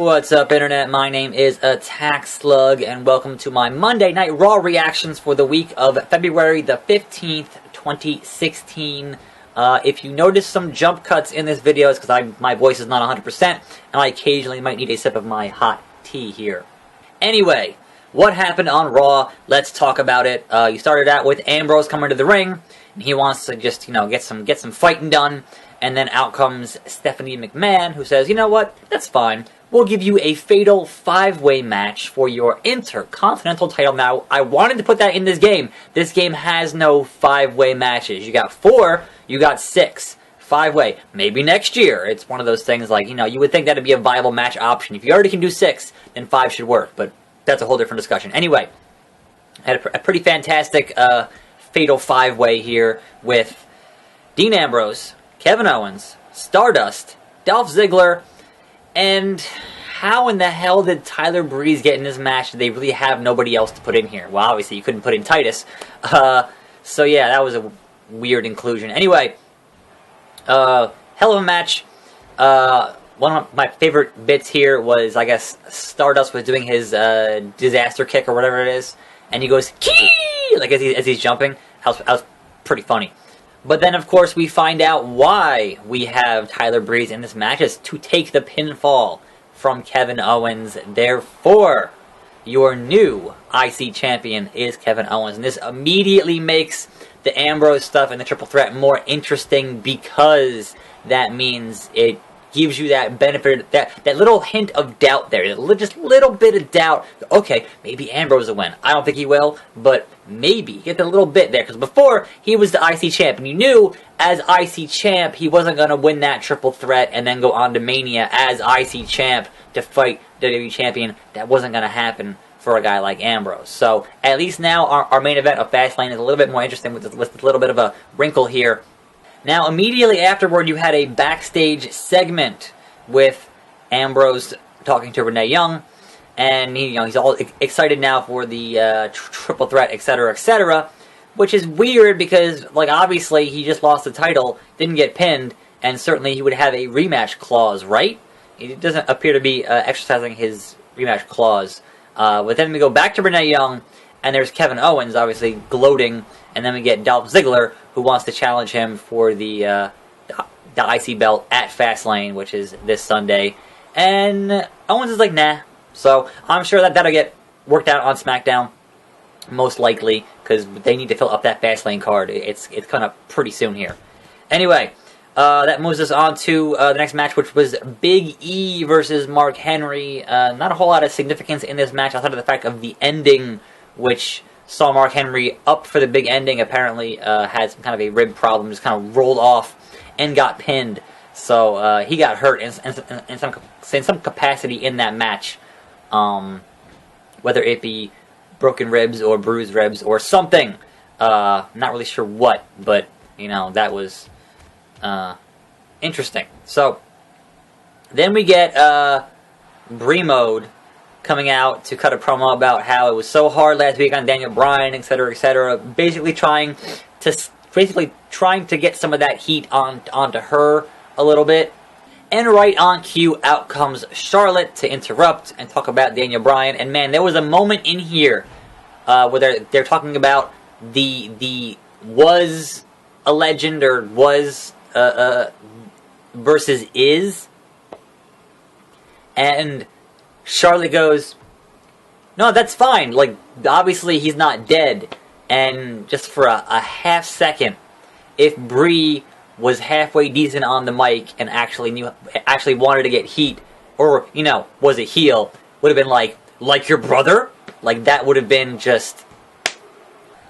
What's up, Internet? My name is Attack Slug, and welcome to my Monday Night Raw reactions for the week of February the 15th, 2016. If you notice some jump cuts in this video, it's because my voice is not 100%, and I occasionally might need a sip of my hot tea here. Anyway, what happened on Raw? Let's talk about it. You started out with Ambrose coming to the ring, and he wants to just, get some fighting done. And then out comes Stephanie McMahon, who says, you know what, that's fine. We'll give you a fatal 5-way match for your Intercontinental title. Now, I wanted to put that in this game. This game has no 5-way matches. You got 4, you got 6. 5-way. Maybe next year. It's one of those things like, you would think that would be a viable match option. If you already can do 6, then 5 should work. But that's a whole different discussion. Anyway, I had a pretty fantastic fatal 5-way here with Dean Ambrose, Kevin Owens, Stardust, Dolph Ziggler, and how in the hell did Tyler Breeze get in this match? Did they really have nobody else to put in here? Well, obviously you couldn't put in Titus. So yeah, that was a weird inclusion. Anyway, hell of a match. One of my favorite bits here was, I guess, Stardust was doing his disaster kick or whatever it is, and he goes, "Kee!" like as he's jumping. That was pretty funny. But then, of course, we find out why we have Tyler Breeze in this match is to take the pinfall from Kevin Owens. Therefore, your new IC champion is Kevin Owens. And this immediately makes the Ambrose stuff and the triple threat more interesting because that means it gives you that benefit, that little hint of doubt there. Just a little bit of doubt. Okay, maybe Ambrose will win. I don't think he will, but maybe. Get that little bit there. Because before, he was the IC champ. And you knew, as IC champ, he wasn't going to win that triple threat and then go on to Mania as IC champ to fight WWE champion. That wasn't going to happen for a guy like Ambrose. So, at least now, our main event of Fastlane is a little bit more interesting with a little bit of a wrinkle here. Now, immediately afterward, you had a backstage segment with Ambrose talking to Renee Young, and he's all excited now for the triple threat, etc., etc., which is weird because, obviously he just lost the title, didn't get pinned, and certainly he would have a rematch clause, right? He doesn't appear to be exercising his rematch clause. But then we go back to Renee Young, and there's Kevin Owens, obviously, gloating, and then we get Dolph Ziggler, who wants to challenge him for the IC belt at Fastlane, which is this Sunday. And Owens is like, nah. So I'm sure that'll get worked out on SmackDown, most likely, because they need to fill up that Fastlane card. It's coming up pretty soon here. Anyway, that moves us on to the next match, which was Big E versus Mark Henry. Not a whole lot of significance in this match outside of the fact of the ending, which saw Mark Henry up for the big ending. Apparently had some kind of a rib problem, just kind of rolled off and got pinned. So he got hurt in some capacity in that match. Whether it be broken ribs or bruised ribs or something. Not really sure what, but, that was interesting. So, then we get Brie Mode coming out to cut a promo about how it was so hard last week on Daniel Bryan, etc., etc. Basically trying to get some of that heat onto her a little bit. And right on cue, out comes Charlotte to interrupt and talk about Daniel Bryan. And man, there was a moment in here where they're talking about the was a legend or was versus is, and Charlotte goes, no, that's fine. Obviously he's not dead. And just for a half second, if Brie was halfway decent on the mic and actually wanted to get heat, or, was a heel, would have been like your brother? That would have been just...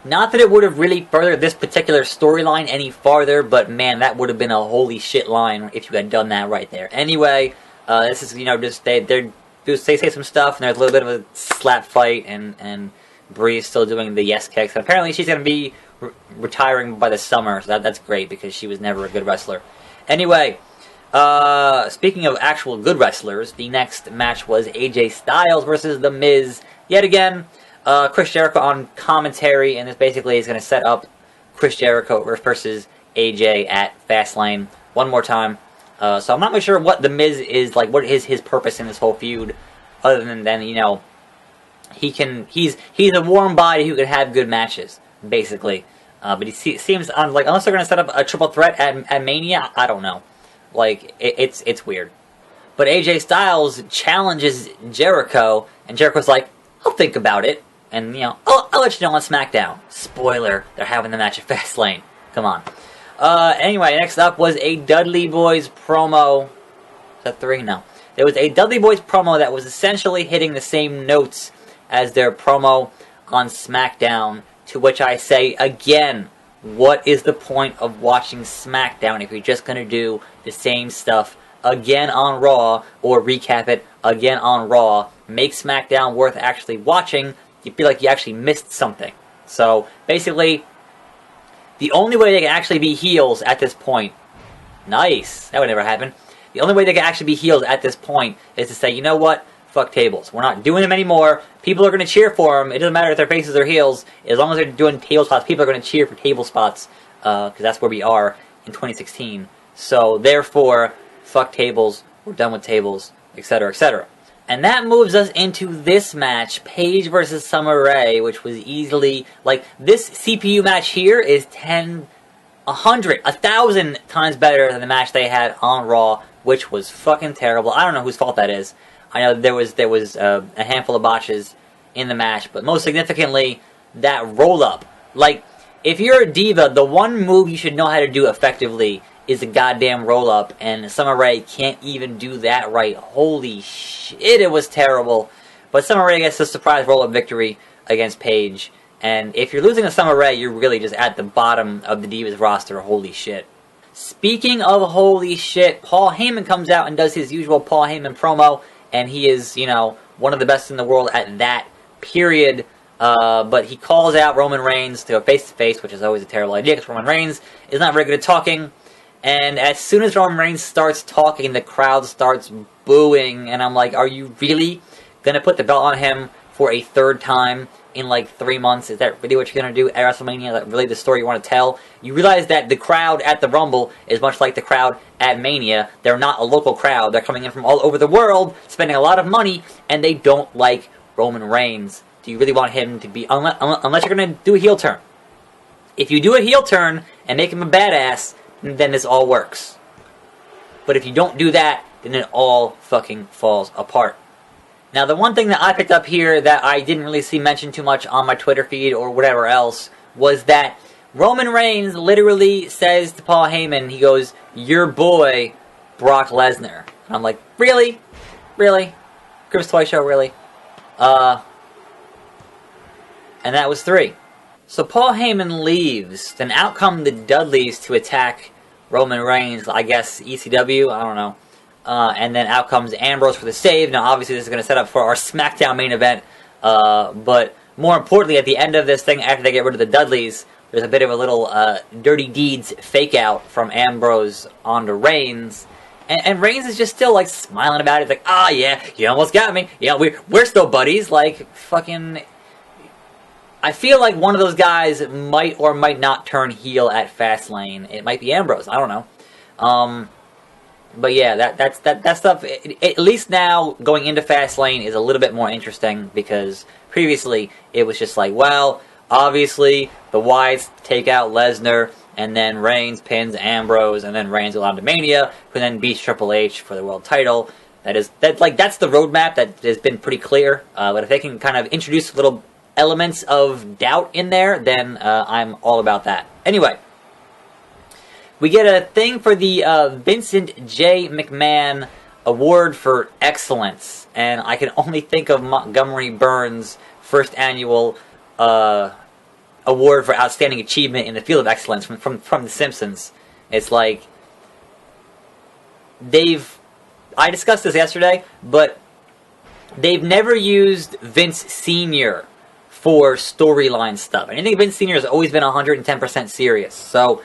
Not that it would have really furthered this particular storyline any farther, but man, that would have been a holy shit line if you had done that right there. Anyway, this is, just they say some stuff, and there's a little bit of a slap fight, and Brie is still doing the yes kicks. And apparently she's going to be retiring by the summer, so that's great, because she was never a good wrestler. Anyway, speaking of actual good wrestlers, the next match was AJ Styles versus The Miz. Yet again, Chris Jericho on commentary, and this basically is going to set up Chris Jericho versus AJ at Fastlane. One more time. So I'm not really sure what The Miz is like. What is his purpose in this whole feud, other than he's a warm body who could have good matches, basically. But he seems like, unless they're gonna set up a triple threat at Mania, I don't know. Like it's weird. But AJ Styles challenges Jericho, and Jericho's like, I'll think about it, and I'll let you know on SmackDown. Spoiler: they're having the match at Fastlane. Come on. Anyway, next up was a Dudley Boys promo. Is that 3? No. There was a Dudley Boys promo that was essentially hitting the same notes as their promo on SmackDown, to which I say again, what is the point of watching SmackDown if you're just going to do the same stuff again on Raw, or recap it again on Raw? Make SmackDown worth actually watching. You feel like you actually missed something. So, basically, the only way they can actually be heels at this point... Nice! That would never happen. The only way they can actually be heels at this point is to say, you know what? Fuck tables. We're not doing them anymore. People are going to cheer for them. It doesn't matter if their faces are heels. As long as they're doing table spots, people are going to cheer for table spots. Because that's where we are in 2016. So, therefore, fuck tables. We're done with tables. Etc., etc. And that moves us into this match, Paige versus Summer Rae, which was easily, like, this CPU match here is 1,000 times better than the match they had on Raw, which was fucking terrible. I don't know whose fault that is. I know there was a handful of botches in the match, but most significantly, that roll-up. Like, if you're a diva, the one move you should know how to do effectively is a goddamn roll-up, and Summer Rae can't even do that right. Holy shit, it was terrible. But Summer Rae gets a surprise roll-up victory against Paige, and if you're losing to Summer Rae, you're really just at the bottom of the Divas roster. Holy shit. Speaking of holy shit, Paul Heyman comes out and does his usual Paul Heyman promo, and he is, one of the best in the world at that, period. But he calls out Roman Reigns to go face-to-face, which is always a terrible idea, because Roman Reigns is not very good at talking. And as soon as Roman Reigns starts talking, the crowd starts booing. And I'm like, are you really going to put the belt on him for a third time in like 3 months? Is that really what you're going to do at WrestleMania? Is that really the story you want to tell? You realize that the crowd at the Rumble is much like the crowd at Mania. They're not a local crowd. They're coming in from all over the world, spending a lot of money, and they don't like Roman Reigns. Do you really want him to be... Unless you're going to do a heel turn. If you do a heel turn and make him a badass, then this all works. But if you don't do that, then it all fucking falls apart. Now, the one thing that I picked up here that I didn't really see mentioned too much on my Twitter feed or whatever else was that Roman Reigns literally says to Paul Heyman, he goes, your boy, Brock Lesnar. And I'm like, really? Really? Griff's Toy Show, really? And that was 3. So Paul Heyman leaves. Then out come the Dudleys to attack Roman Reigns, I guess ECW, I don't know. And then out comes Ambrose for the save. Now obviously this is going to set up for our SmackDown main event. But more importantly, at the end of this thing, after they get rid of the Dudleys, there's a bit of a little Dirty Deeds fake out from Ambrose onto Reigns. And Reigns is just still like smiling about it. It's like, yeah, you almost got me. Yeah, we're still buddies. Like, fucking... I feel like one of those guys might or might not turn heel at Fastlane. It might be Ambrose. I don't know. But yeah, that stuff, at least now, going into Fastlane is a little bit more interesting, because previously it was just like, well, obviously the Wyatts take out Lesnar, and then Reigns pins Ambrose, and then Reigns goes on to Mania, who then beats Triple H for the world title. That's the roadmap that has been pretty clear. But if they can kind of introduce little elements of doubt in there, then I'm all about that. Anyway, we get a thing for the Vincent J. McMahon Award for Excellence, and I can only think of Montgomery Burns' first annual award for outstanding achievement in the field of excellence from The Simpsons. It's like I discussed this yesterday, but they've never used Vince Sr. for storyline stuff. And I think Vince Sr. has always been 110% serious. So,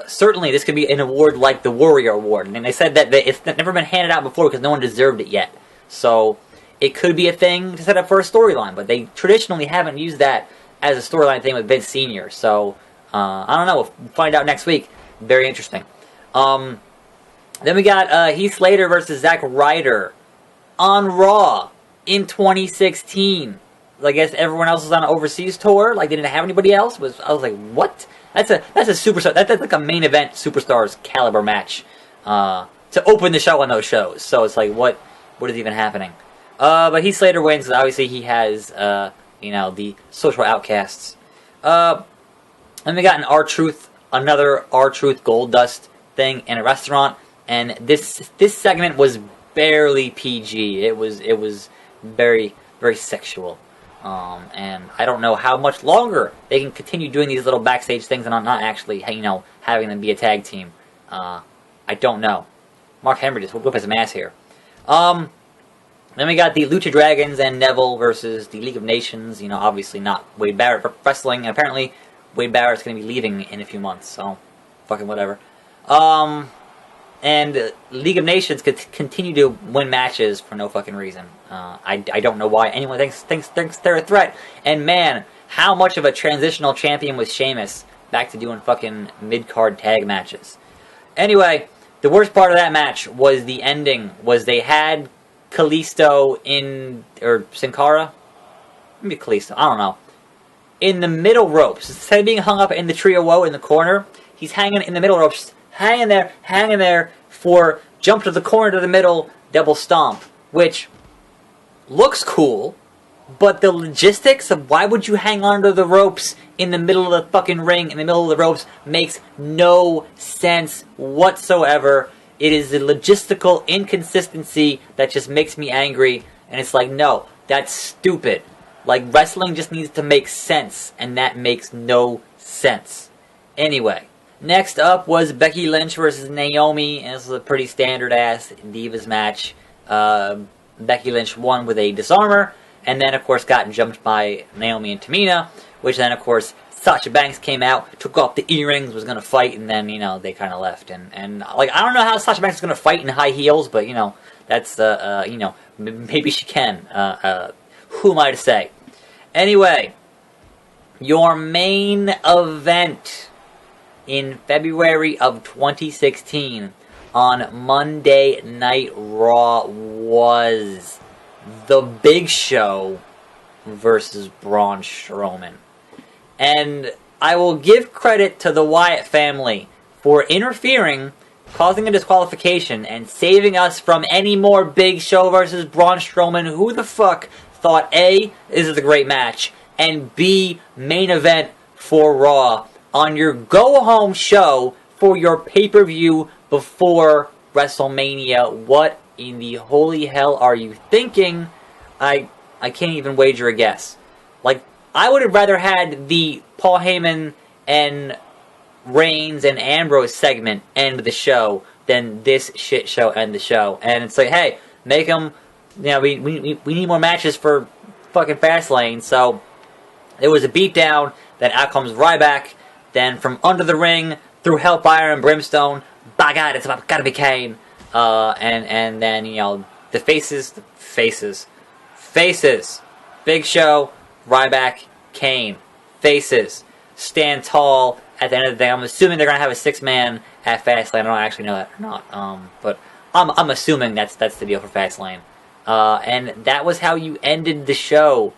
certainly this could be an award like the Warrior Award. And they said that it's never been handed out before because no one deserved it yet. So, it could be a thing to set up for a storyline. But they traditionally haven't used that as a storyline thing with Vince Sr. So, I don't know. We'll find out next week. Very interesting. Then we got Heath Slater versus Zack Ryder on Raw in 2016. I guess everyone else was on an overseas tour. Like, they didn't have anybody else. I was like, what? That's a superstar. That's like a main event superstars caliber match to open the show on those shows. So it's like, what is even happening? But Heath Slater wins because obviously he has the social outcasts. And we got another R-Truth Gold Dust thing in a restaurant, and this segment was barely PG. It was very, very sexual. And I don't know how much longer they can continue doing these little backstage things and not actually, having them be a tag team. I don't know. Mark Henry just whipped his ass here. Then we got the Lucha Dragons and Neville versus the League of Nations. Obviously not Wade Barrett for wrestling. And apparently, Wade Barrett's going to be leaving in a few months. So, fucking whatever. And League of Nations could continue to win matches for no fucking reason. I don't know why anyone thinks they're a threat. And man, how much of a transitional champion was Sheamus back to doing fucking mid-card tag matches. Anyway, the worst part of that match was the ending. Was they had Kalisto or Sin Cara? Maybe Kalisto, I don't know. In the middle ropes. Instead of being hung up in the Tree of Woe in the corner, he's hanging in the middle ropes, hanging there for jump to the corner to the middle, double stomp, which looks cool, but the logistics of why would you hang onto the ropes in the middle of the fucking ring, in the middle of the ropes, makes no sense whatsoever. It is a logistical inconsistency that just makes me angry, and it's like, no, that's stupid. Like, wrestling just needs to make sense, and that makes no sense. Anyway, next up was Becky Lynch versus Naomi, and this was a pretty standard-ass Divas match. Becky Lynch won with a disarmor, and then, of course, got jumped by Naomi and Tamina, which then, of course, Sasha Banks came out, took off the earrings, was going to fight, and then, they kind of left. And like, I don't know how Sasha Banks is going to fight in high heels, but, that's, maybe she can. Who am I to say? Anyway, your main event in February of 2016 on Monday Night Raw was The Big Show versus Braun Strowman. And I will give credit to the Wyatt family for interfering, causing a disqualification, and saving us from any more Big Show versus Braun Strowman. Who the fuck thought A, this is a great match, and B, main event for Raw on your go-home show for your pay-per-view before WrestleMania? What in the holy hell are you thinking? I can't even wager a guess. Like, I would have rather had the Paul Heyman and Reigns and Ambrose segment end the show than this shit show end the show. And it's like, hey, make them, we need more matches for fucking Fastlane. So it was a beatdown. Then out comes Ryback. Then from under the ring through Hellfire and Brimstone. By God, it's gotta be Kane. And then the faces. Big Show, Ryback, Kane. Faces. Stand tall at the end of the day. I'm assuming they're going to have a 6-man at Fastlane. I don't actually know that or not. But I'm assuming that's the deal for Fastlane. And that was how you ended the show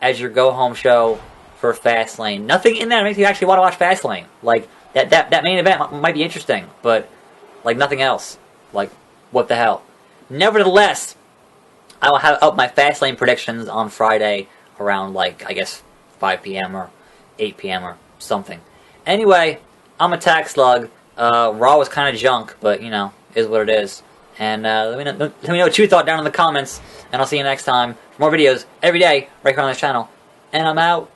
as your go-home show for Fastlane. Nothing in there makes you actually want to watch Fastlane. Like, that main event might be interesting, but, like, nothing else. Like, what the hell? Nevertheless, I will have up my Fastlane predictions on Friday around, like, I guess 5 p.m. or 8 p.m. or something. Anyway, I'm a tax slug. Raw was kind of junk, but, is what it is. And let me know what you thought down in the comments. And I'll see you next time for more videos every day right here on this channel. And I'm out.